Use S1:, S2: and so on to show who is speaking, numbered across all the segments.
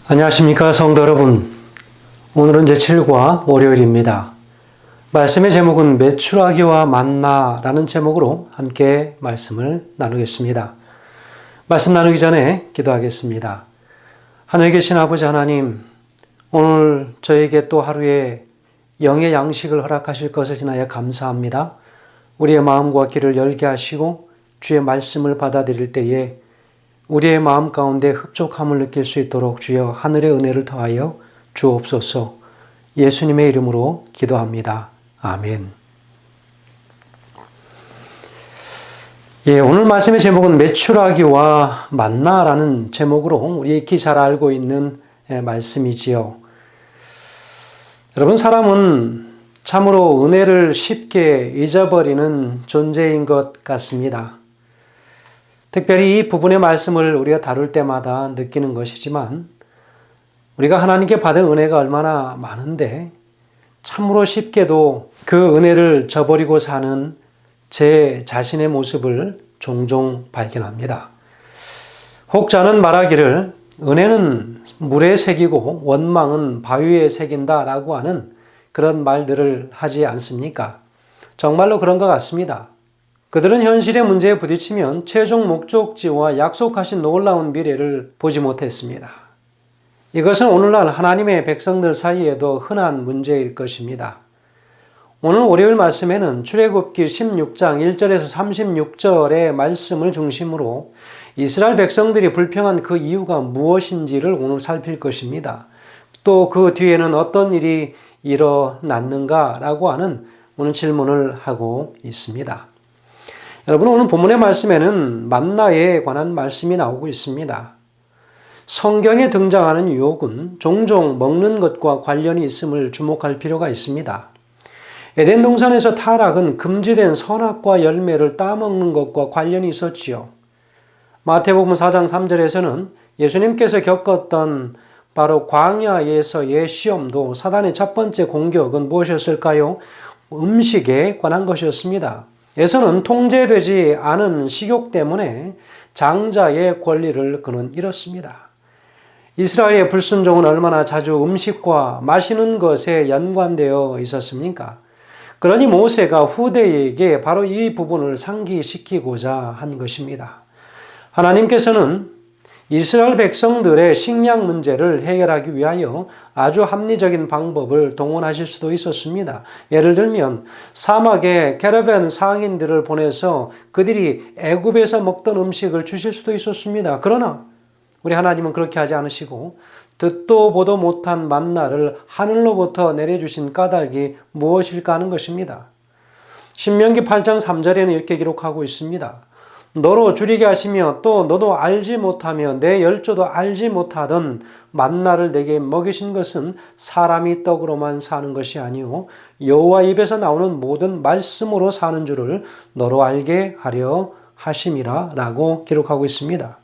S1: 안녕하십니까 성도 여러분. 오늘은 제7과 월요일입니다. 말씀의 제목은 메추라기와 만나라는 제목으로 함께 말씀을 나누겠습니다. 말씀 나누기 전에 기도하겠습니다. 하늘에 계신 아버지 하나님, 오늘 저에게 또 하루의 영의 양식을 허락하실 것을 인하여 감사합니다. 우리의 마음과 귀를 열게 하시고 주의 말씀을 받아들일 때에 우리의 마음 가운데 흡족함을 느낄 수 있도록 주여 하늘의 은혜를 더하여 주옵소서. 예수님의 이름으로 기도합니다. 아멘. 오늘 말씀의 제목은 메추라기와 만나라는 제목으로 우리 익히 잘 알고 있는 말씀이지요. 여러분, 사람은 참으로 은혜를 쉽게 잊어버리는 존재인 것 같습니다. 특별히 이 부분의 말씀을 우리가 다룰 때마다 느끼는 것이지만 우리가 하나님께 받은 은혜가 얼마나 많은데 참으로 쉽게도 그 은혜를 저버리고 사는 제 자신의 모습을 종종 발견합니다. 혹자는 말하기를 은혜는 물에 새기고 원망은 바위에 새긴다 라고 하는 그런 말들을 하지 않습니까? 정말로 그런 것 같습니다. 그들은 현실의 문제에 부딪히면 최종 목적지와 약속하신 놀라운 미래를 보지 못했습니다. 이것은 오늘날 하나님의 백성들 사이에도 흔한 문제일 것입니다. 오늘 월요일 말씀에는 출애굽기 16장 1절에서 36절의 말씀을 중심으로 이스라엘 백성들이 불평한 그 이유가 무엇인지를 오늘 살필 것입니다. 또 그 뒤에는 어떤 일이 일어났는가라고 하는 오늘 질문을 하고 있습니다. 여러분, 오늘 본문의 말씀에는 만나에 관한 말씀이 나오고 있습니다. 성경에 등장하는 유혹은 종종 먹는 것과 관련이 있음을 주목할 필요가 있습니다. 에덴 동산에서 타락은 금지된 선악과 열매를 따먹는 것과 관련이 있었지요. 마태복음 4장 3절에서는 예수님께서 겪었던 바로 광야에서의 시험도 사단의 첫 번째 공격은 무엇이었을까요? 음식에 관한 것이었습니다. 에서는 통제되지 않은 식욕 때문에 장자의 권리를 그는 잃었습니다. 이스라엘의 불순종은 얼마나 자주 음식과 마시는 것에 연관되어 있었습니까? 그러니 모세가 후대에게 바로 이 부분을 상기시키고자 한 것입니다. 하나님께서는 이스라엘 백성들의 식량 문제를 해결하기 위하여 아주 합리적인 방법을 동원하실 수도 있었습니다. 예를 들면 사막에 캐러밴 상인들을 보내서 그들이 애굽에서 먹던 음식을 주실 수도 있었습니다. 그러나 우리 하나님은 그렇게 하지 않으시고 듣도 보도 못한 만나를 하늘로부터 내려주신 까닭이 무엇일까 하는 것입니다. 신명기 8장 3절에는 이렇게 기록하고 있습니다. 너로 줄이게 하시며 또 너도 알지 못하며 내 열조도 알지 못하던 만나를 내게 먹이신 것은 사람이 떡으로만 사는 것이 아니요 여호와 입에서 나오는 모든 말씀으로 사는 줄을 너로 알게 하려 하심이라 라고 기록하고 있습니다.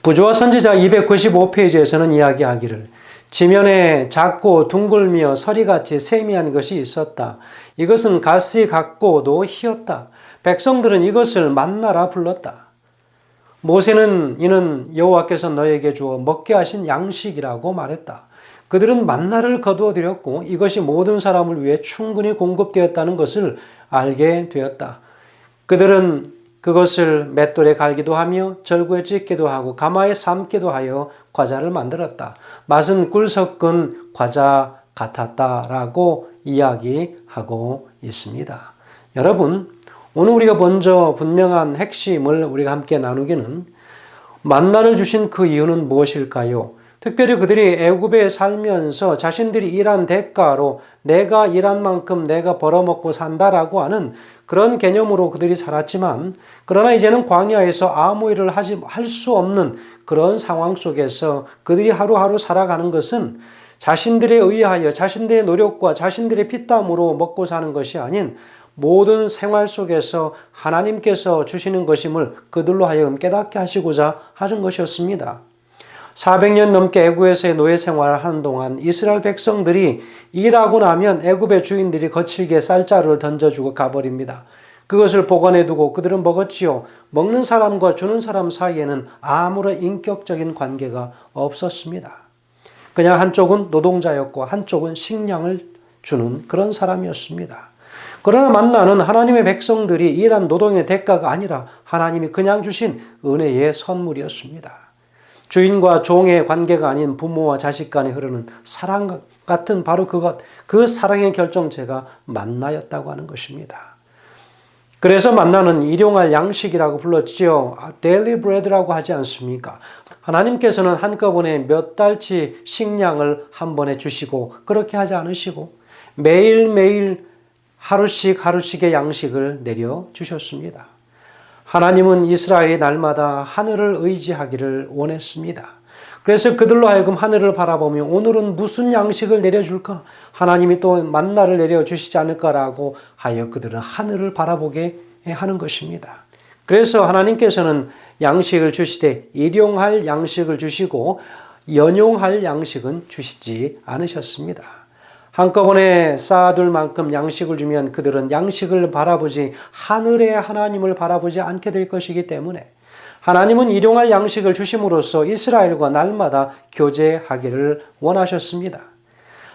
S1: 부조와 선지자 295페이지에서는 이야기하기를 지면에 작고 둥글며 서리같이 세미한 것이 있었다. 이것은 가시 같고도 희었다. 백성들은 이것을 만나라 불렀다. 모세는 이는 여호와께서 너에게 주어 먹게 하신 양식이라고 말했다. 그들은 만나를 거두어 들였고 이것이 모든 사람을 위해 충분히 공급되었다는 것을 알게 되었다. 그들은 그것을 맷돌에 갈기도 하며 절구에 찢기도 하고 가마에 삶기도 하여 과자를 만들었다. 맛은 꿀 섞은 과자 같았다라고 이야기하고 있습니다. 여러분, 오늘 우리가 먼저 분명한 핵심을 우리가 함께 나누기는 만나를 주신 그 이유는 무엇일까요? 특별히 그들이 애굽에 살면서 자신들이 일한 대가로 내가 일한 만큼 내가 벌어먹고 산다라고 하는 그런 개념으로 그들이 살았지만 그러나 이제는 광야에서 아무 일을 할 수 없는 그런 상황 속에서 그들이 하루하루 살아가는 것은 자신들에 의하여 자신들의 노력과 자신들의 피땀으로 먹고 사는 것이 아닌 모든 생활 속에서 하나님께서 주시는 것임을 그들로 하여금 깨닫게 하시고자 하는 것이었습니다. 400년 넘게 애굽에서의 노예 생활을 하는 동안 이스라엘 백성들이 일하고 나면 애굽의 주인들이 거칠게 쌀자루를 던져주고 가버립니다. 그것을 보관해 두고 그들은 먹었지요. 먹는 사람과 주는 사람 사이에는 아무런 인격적인 관계가 없었습니다. 그냥 한쪽은 노동자였고 한쪽은 식량을 주는 그런 사람이었습니다. 그러나 만나는 하나님의 백성들이 일한 노동의 대가가 아니라 하나님이 그냥 주신 은혜의 선물이었습니다. 주인과 종의 관계가 아닌 부모와 자식 간에 흐르는 사랑 같은 바로 그 사랑의 결정체가 만나였다고 하는 것입니다. 그래서 만나는 일용할 양식이라고 불렀지요. 데일리 브레드라고 하지 않습니까? 하나님께서는 한꺼번에 몇 달치 식량을 한 번에 주시고 그렇게 하지 않으시고 매일매일 하루씩의 양식을 내려주셨습니다. 하나님은 이스라엘이 날마다 하늘을 의지하기를 원했습니다. 그래서 그들로 하여금 하늘을 바라보며 오늘은 무슨 양식을 내려줄까? 하나님이 또 만나를 내려주시지 않을까라고 하여 그들은 하늘을 바라보게 하는 것입니다. 그래서 하나님께서는 양식을 주시되 일용할 양식을 주시고 연용할 양식은 주시지 않으셨습니다. 한꺼번에 쌓아둘 만큼 양식을 주면 그들은 양식을 바라보지 하늘의 하나님을 바라보지 않게 될 것이기 때문에 하나님은 일용할 양식을 주심으로써 이스라엘과 날마다 교제하기를 원하셨습니다.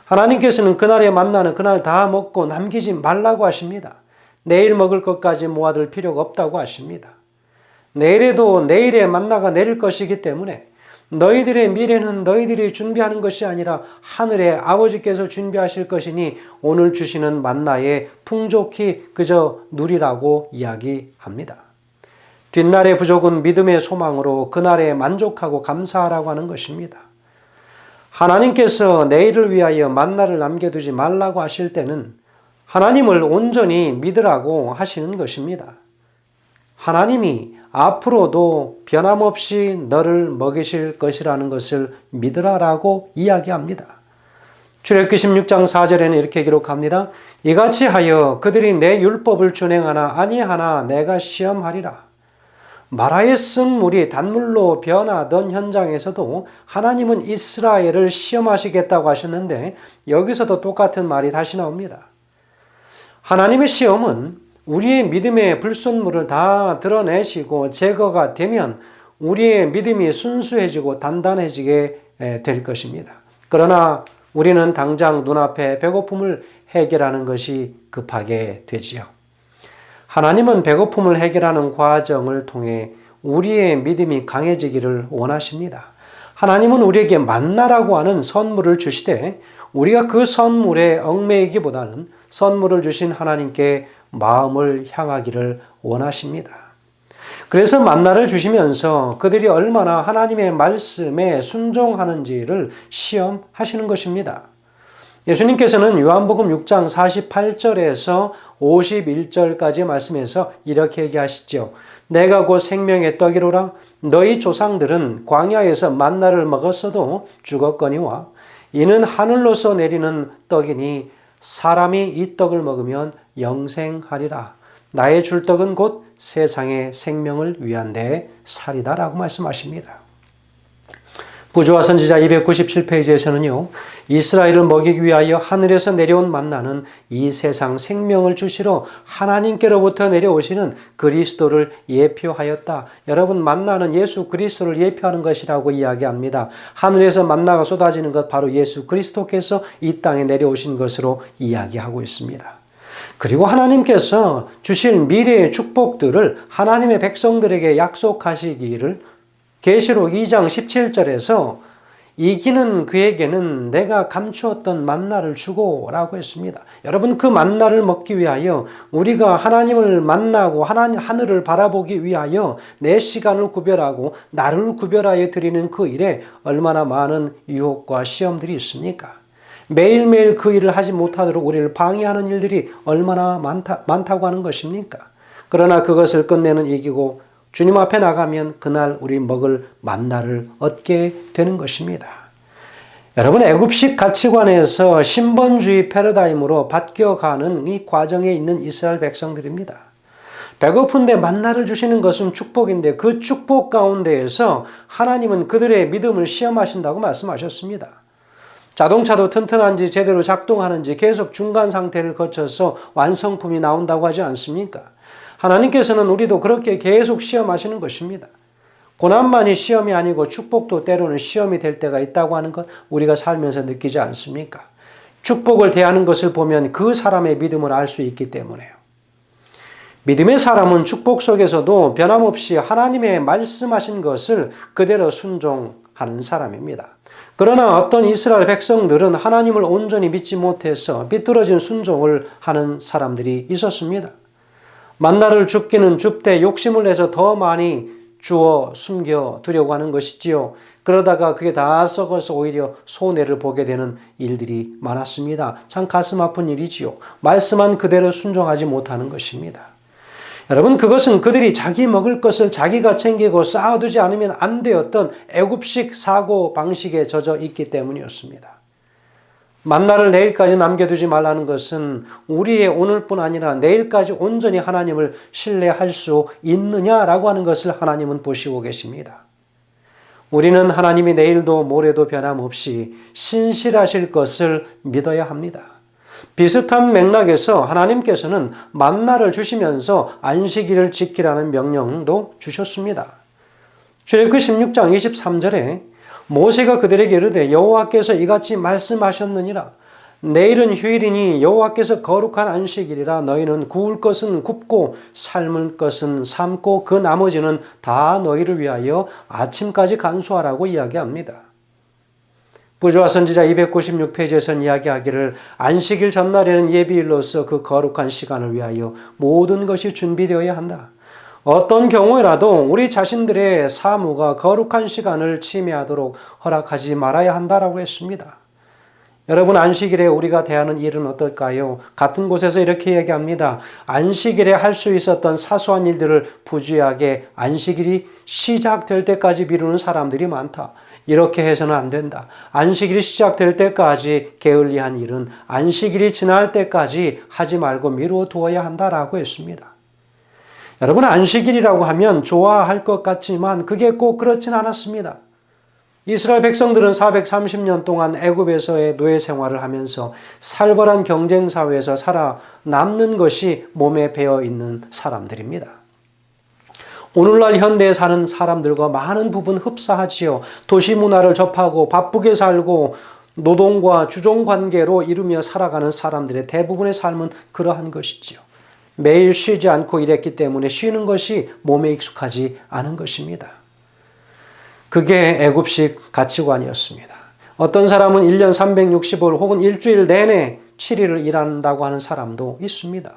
S1: 하나님께서는 그날의 만나는 그날 다 먹고 남기지 말라고 하십니다. 내일 먹을 것까지 모아둘 필요가 없다고 하십니다. 내일에도 내일의 만나가 내릴 것이기 때문에 너희들의 미래는 너희들이 준비하는 것이 아니라 하늘의 아버지께서 준비하실 것이니 오늘 주시는 만나에 풍족히 그저 누리라고 이야기합니다. 뒷날의 부족은 믿음의 소망으로 그날에 만족하고 감사하라고 하는 것입니다. 하나님께서 내일을 위하여 만나를 남겨두지 말라고 하실 때는 하나님을 온전히 믿으라고 하시는 것입니다. 하나님이 앞으로도 변함없이 너를 먹이실 것이라는 것을 믿으라라고 이야기합니다. 출애굽기 16장 4절에는 이렇게 기록합니다. 이같이 하여 그들이 내 율법을 준행하나 아니하나 내가 시험하리라. 마라의 쓴물이 단물로 변하던 현장에서도 하나님은 이스라엘을 시험하시겠다고 하셨는데 여기서도 똑같은 말이 다시 나옵니다. 하나님의 시험은 우리의 믿음의 불순물을 다 드러내시고 제거가 되면 우리의 믿음이 순수해지고 단단해지게 될 것입니다. 그러나 우리는 당장 눈앞에 배고픔을 해결하는 것이 급하게 되지요. 하나님은 배고픔을 해결하는 과정을 통해 우리의 믿음이 강해지기를 원하십니다. 하나님은 우리에게 만나라고 하는 선물을 주시되 우리가 그 선물에 얽매이기보다는 선물을 주신 하나님께 마음을 향하기를 원하십니다. 그래서 만나를 주시면서 그들이 얼마나 하나님의 말씀에 순종하는지를 시험하시는 것입니다. 예수님께서는 요한복음 6장 48절에서 51절까지 말씀에서 이렇게 얘기하시죠. 내가 곧 생명의 떡이로라. 너희 조상들은 광야에서 만나를 먹었어도 죽었거니와 이는 하늘로서 내리는 떡이니 사람이 이 떡을 먹으면 영생하리라. 나의 줄 떡은 곧 세상의 생명을 위한 내 살이다 라고 말씀하십니다. 부조와 선지자 297페이지에서는요. 이스라엘을 먹이기 위하여 하늘에서 내려온 만나는 이 세상 생명을 주시러 하나님께로부터 내려오시는 그리스도를 예표하였다. 여러분 만나는 예수 그리스도를 예표하는 것이라고 이야기합니다. 하늘에서 만나가 쏟아지는 것 바로 예수 그리스도께서 이 땅에 내려오신 것으로 이야기하고 있습니다. 그리고 하나님께서 주실 미래의 축복들을 하나님의 백성들에게 약속하시기를 계시록 2장 17절에서 이기는 그에게는 내가 감추었던 만나를 주고 라고 했습니다. 여러분 그 만나를 먹기 위하여 우리가 하나님을 만나고 하늘을 바라보기 위하여 내 시간을 구별하고 나를 구별하여 드리는 그 일에 얼마나 많은 유혹과 시험들이 있습니까? 매일매일 그 일을 하지 못하도록 우리를 방해하는 일들이 얼마나 많다고 하는 것입니까? 그러나 그것을 끝내는 이기고 주님 앞에 나가면 그날 우리 먹을 만나를 얻게 되는 것입니다. 여러분 애굽식 가치관에서 신본주의 패러다임으로 바뀌어가는 이 과정에 있는 이스라엘 백성들입니다. 배고픈데 만나를 주시는 것은 축복인데 그 축복 가운데에서 하나님은 그들의 믿음을 시험하신다고 말씀하셨습니다. 자동차도 튼튼한지 제대로 작동하는지 계속 중간 상태를 거쳐서 완성품이 나온다고 하지 않습니까? 하나님께서는 우리도 그렇게 계속 시험하시는 것입니다. 고난만이 시험이 아니고 축복도 때로는 시험이 될 때가 있다고 하는 것 우리가 살면서 느끼지 않습니까? 축복을 대하는 것을 보면 그 사람의 믿음을 알 수 있기 때문에요. 믿음의 사람은 축복 속에서도 변함없이 하나님의 말씀하신 것을 그대로 순종하는 사람입니다. 그러나 어떤 이스라엘 백성들은 하나님을 온전히 믿지 못해서 비뚤어진 순종을 하는 사람들이 있었습니다. 만나를 줍기는 줍되 욕심을 내서 더 많이 주어 숨겨 두려고 하는 것이지요. 그러다가 그게 다 썩어서 오히려 손해를 보게 되는 일들이 많았습니다. 참 가슴 아픈 일이지요. 말씀한 그대로 순종하지 못하는 것입니다. 여러분, 그것은 그들이 자기 먹을 것을 자기가 챙기고 쌓아두지 않으면 안 되었던 애굽식 사고 방식에 젖어 있기 때문이었습니다. 만나를 내일까지 남겨두지 말라는 것은 우리의 오늘뿐 아니라 내일까지 온전히 하나님을 신뢰할 수 있느냐라고 하는 것을 하나님은 보시고 계십니다. 우리는 하나님이 내일도 모레도 변함없이 신실하실 것을 믿어야 합니다. 비슷한 맥락에서 하나님께서는 만나를 주시면서 안식일을 지키라는 명령도 주셨습니다. 출애굽기 16장 23절에 모세가 그들에게 이르되 여호와께서 이같이 말씀하셨느니라. 내일은 휴일이니 여호와께서 거룩한 안식일이라. 너희는 구울 것은 굽고 삶을 것은 삶고 그 나머지는 다 너희를 위하여 아침까지 간수하라고 이야기합니다. 부조화 선지자 296페이지에서는 이야기하기를 안식일 전날에는 예비일로서 그 거룩한 시간을 위하여 모든 것이 준비되어야 한다. 어떤 경우에라도 우리 자신들의 사무가 거룩한 시간을 침해하도록 허락하지 말아야 한다라고 했습니다. 여러분, 안식일에 우리가 대하는 일은 어떨까요? 같은 곳에서 이렇게 얘기합니다. 안식일에 할 수 있었던 사소한 일들을 부주의하게 안식일이 시작될 때까지 미루는 사람들이 많다. 이렇게 해서는 안 된다. 안식일이 시작될 때까지 게을리한 일은 안식일이 지날 때까지 하지 말고 미루어 두어야 한다라고 했습니다. 여러분, 안식일이라고 하면 좋아할 것 같지만 그게 꼭 그렇진 않았습니다. 이스라엘 백성들은 430년 동안 애굽에서의 노예 생활을 하면서 살벌한 경쟁 사회에서 살아남는 것이 몸에 배어 있는 사람들입니다. 오늘날 현대에 사는 사람들과 많은 부분 흡사하지요. 도시 문화를 접하고 바쁘게 살고 노동과 주종 관계로 이루며 살아가는 사람들의 대부분의 삶은 그러한 것이지요. 매일 쉬지 않고 일했기 때문에 쉬는 것이 몸에 익숙하지 않은 것입니다. 그게 애굽식 가치관이었습니다. 어떤 사람은 1년 365일 혹은 일주일 내내 7일을 일한다고 하는 사람도 있습니다.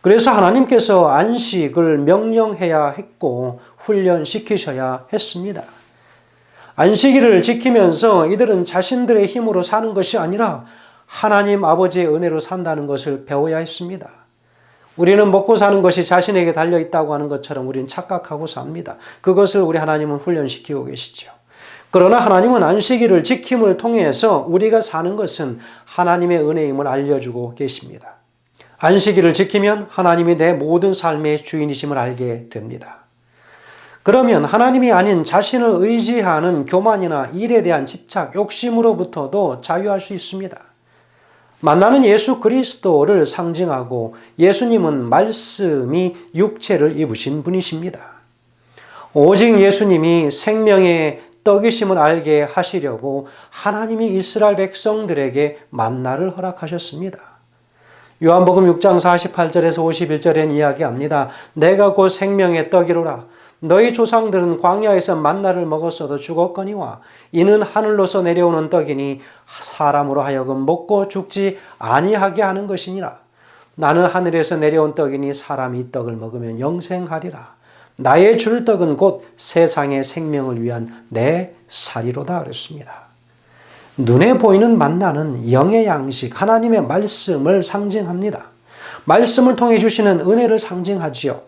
S1: 그래서 하나님께서 안식을 명령해야 했고 훈련시키셔야 했습니다. 안식일을 지키면서 이들은 자신들의 힘으로 사는 것이 아니라 하나님 아버지의 은혜로 산다는 것을 배워야 했습니다. 우리는 먹고 사는 것이 자신에게 달려있다고 하는 것처럼 우리는 착각하고 삽니다. 그것을 우리 하나님은 훈련시키고 계시죠. 그러나 하나님은 안식일을 지킴을 통해서 우리가 사는 것은 하나님의 은혜임을 알려주고 계십니다. 안식일을 지키면 하나님이 내 모든 삶의 주인이심을 알게 됩니다. 그러면 하나님이 아닌 자신을 의지하는 교만이나 일에 대한 집착, 욕심으로부터도 자유할 수 있습니다. 만나는 예수 그리스도를 상징하고 예수님은 말씀이 육체를 입으신 분이십니다. 오직 예수님이 생명의 떡이심을 알게 하시려고 하나님이 이스라엘 백성들에게 만나를 허락하셨습니다. 요한복음 6장 48절에서 51절엔 이야기합니다. 내가 곧 생명의 떡이로라. 너희 조상들은 광야에서 만나를 먹었어도 죽었거니와 이는 하늘로서 내려오는 떡이니 사람으로 하여금 먹고 죽지 아니하게 하는 것이니라. 나는 하늘에서 내려온 떡이니 사람이 이 떡을 먹으면 영생하리라. 나의 줄 떡은 곧 세상의 생명을 위한 내 살이로다 그랬습니다. 눈에 보이는 만나는 영의 양식, 하나님의 말씀을 상징합니다. 말씀을 통해 주시는 은혜를 상징하지요.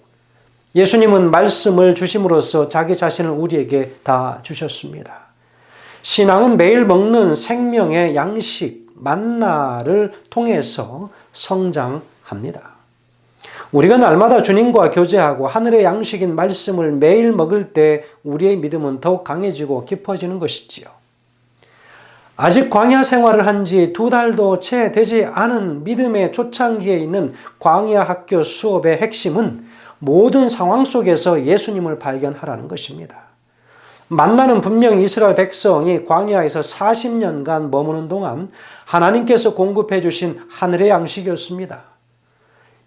S1: 예수님은 말씀을 주심으로써 자기 자신을 우리에게 다 주셨습니다. 신앙은 매일 먹는 생명의 양식, 만나를 통해서 성장합니다. 우리가 날마다 주님과 교제하고 하늘의 양식인 말씀을 매일 먹을 때 우리의 믿음은 더욱 강해지고 깊어지는 것이지요. 아직 광야 생활을 한 지 2달도 채 되지 않은 믿음의 초창기에 있는 광야 학교 수업의 핵심은 모든 상황 속에서 예수님을 발견하라는 것입니다. 만나는 분명히 이스라엘 백성이 광야에서 40년간 머무는 동안 하나님께서 공급해 주신 하늘의 양식이었습니다.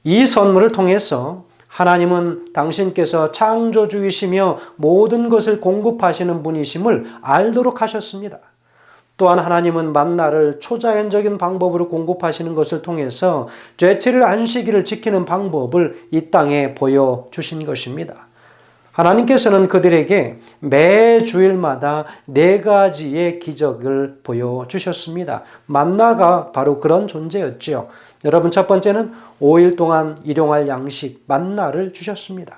S1: 이 선물을 통해서 하나님은 당신께서 창조주이시며 모든 것을 공급하시는 분이심을 알도록 하셨습니다. 또한 하나님은 만나를 초자연적인 방법으로 공급하시는 것을 통해서 제7일 안식일을 지키는 방법을 이 땅에 보여주신 것입니다. 하나님께서는 그들에게 매 주일마다 4가지의 기적을 보여주셨습니다. 만나가 바로 그런 존재였지요. 여러분, 첫 번째는 5일 동안 일용할 양식, 만나를 주셨습니다.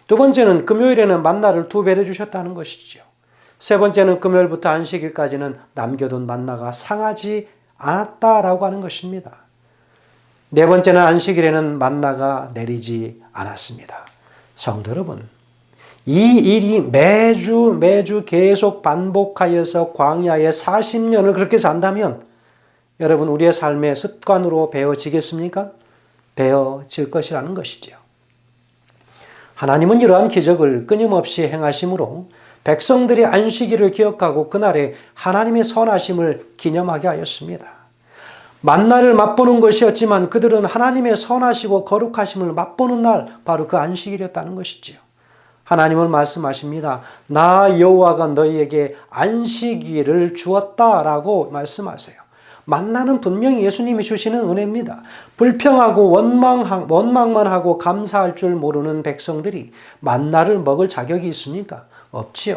S1: 두 번째는 금요일에는 만나를 2배를 주셨다는 것이지요. 세 번째는 금요일부터 안식일까지는 남겨둔 만나가 상하지 않았다라고 하는 것입니다. 네 번째는 안식일에는 만나가 내리지 않았습니다. 성도 여러분, 이 일이 매주 계속 반복하여서 광야에 40년을 그렇게 산다면 여러분, 우리의 삶의 습관으로 배워지겠습니까? 배워질 것이라는 것이죠. 하나님은 이러한 기적을 끊임없이 행하심으로 백성들이 안식일을 기억하고 그날에 하나님의 선하심을 기념하게 하였습니다. 만나를 맛보는 것이었지만 그들은 하나님의 선하시고 거룩하심을 맛보는 날, 바로 그 안식일이었다는 것이지요. 하나님은 말씀하십니다. 나 여호와가 너희에게 안식일을 주었다라고 말씀하세요. 만나는 분명히 예수님이 주시는 은혜입니다. 불평하고 원망만 하고 감사할 줄 모르는 백성들이 만나를 먹을 자격이 있습니까? 없지요.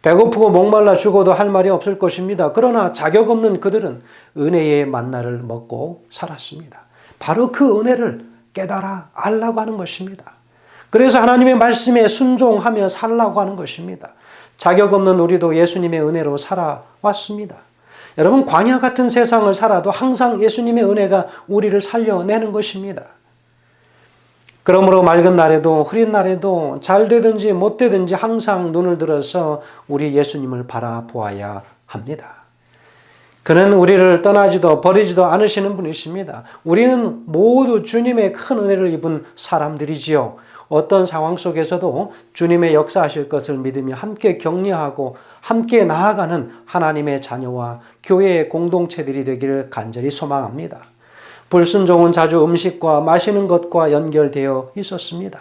S1: 배고프고 목말라 죽어도 할 말이 없을 것입니다. 그러나 자격 없는 그들은 은혜의 만나를 먹고 살았습니다. 바로 그 은혜를 깨달아 알라고 하는 것입니다. 그래서 하나님의 말씀에 순종하며 살라고 하는 것입니다. 자격 없는 우리도 예수님의 은혜로 살아왔습니다. 여러분, 광야 같은 세상을 살아도 항상 예수님의 은혜가 우리를 살려내는 것입니다. 그러므로 맑은 날에도 흐린 날에도 잘 되든지 못 되든지 항상 눈을 들어서 우리 예수님을 바라보아야 합니다. 그는 우리를 떠나지도 버리지도 않으시는 분이십니다. 우리는 모두 주님의 큰 은혜를 입은 사람들이지요. 어떤 상황 속에서도 주님의 역사하실 것을 믿으며 함께 격려하고 함께 나아가는 하나님의 자녀와 교회의 공동체들이 되기를 간절히 소망합니다. 불순종은 자주 음식과 마시는 것과 연결되어 있었습니다.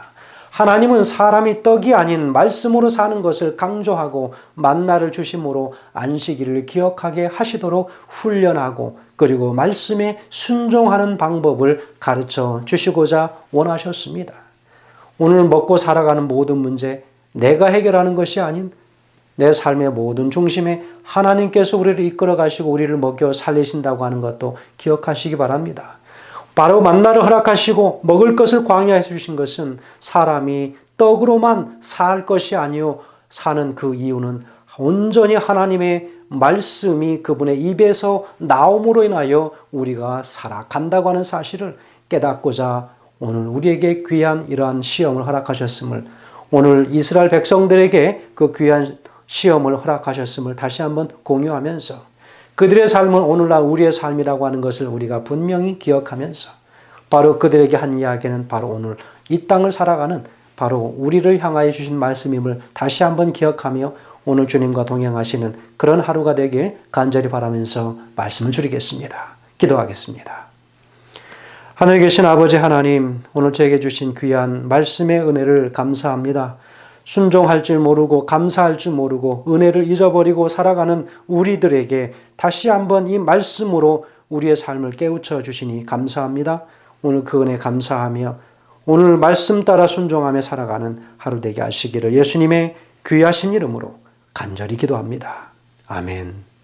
S1: 하나님은 사람이 떡이 아닌 말씀으로 사는 것을 강조하고 만나를 주심으로 안식일을 기억하게 하시도록 훈련하고 그리고 말씀에 순종하는 방법을 가르쳐 주시고자 원하셨습니다. 오늘 먹고 살아가는 모든 문제, 내가 해결하는 것이 아닌 내 삶의 모든 중심에 하나님께서 우리를 이끌어 가시고 우리를 먹여 살리신다고 하는 것도 기억하시기 바랍니다. 바로 만나를 허락하시고 먹을 것을 광야에 주신 것은 사람이 떡으로만 살 것이 아니요 사는 그 이유는 온전히 하나님의 말씀이 그분의 입에서 나옴으로 인하여 우리가 살아간다고 하는 사실을 깨닫고자 오늘 우리에게 귀한 이러한 시험을 허락하셨음을, 오늘 이스라엘 백성들에게 그 귀한 시험을 허락하셨음을 다시 한번 공유하면서 그들의 삶은 오늘날 우리의 삶이라고 하는 것을 우리가 분명히 기억하면서 바로 그들에게 한 이야기는 바로 오늘 이 땅을 살아가는 바로 우리를 향하여 주신 말씀임을 다시 한번 기억하며 오늘 주님과 동행하시는 그런 하루가 되길 간절히 바라면서 말씀을 드리겠습니다. 기도하겠습니다. 하늘에 계신 아버지 하나님, 오늘 저에게 주신 귀한 말씀의 은혜를 감사합니다. 순종할 줄 모르고 감사할 줄 모르고 은혜를 잊어버리고 살아가는 우리들에게 다시 한번 이 말씀으로 우리의 삶을 깨우쳐 주시니 감사합니다. 오늘 그 은혜 감사하며 오늘 말씀 따라 순종하며 살아가는 하루 되게 하시기를 예수님의 귀하신 이름으로 간절히 기도합니다. 아멘.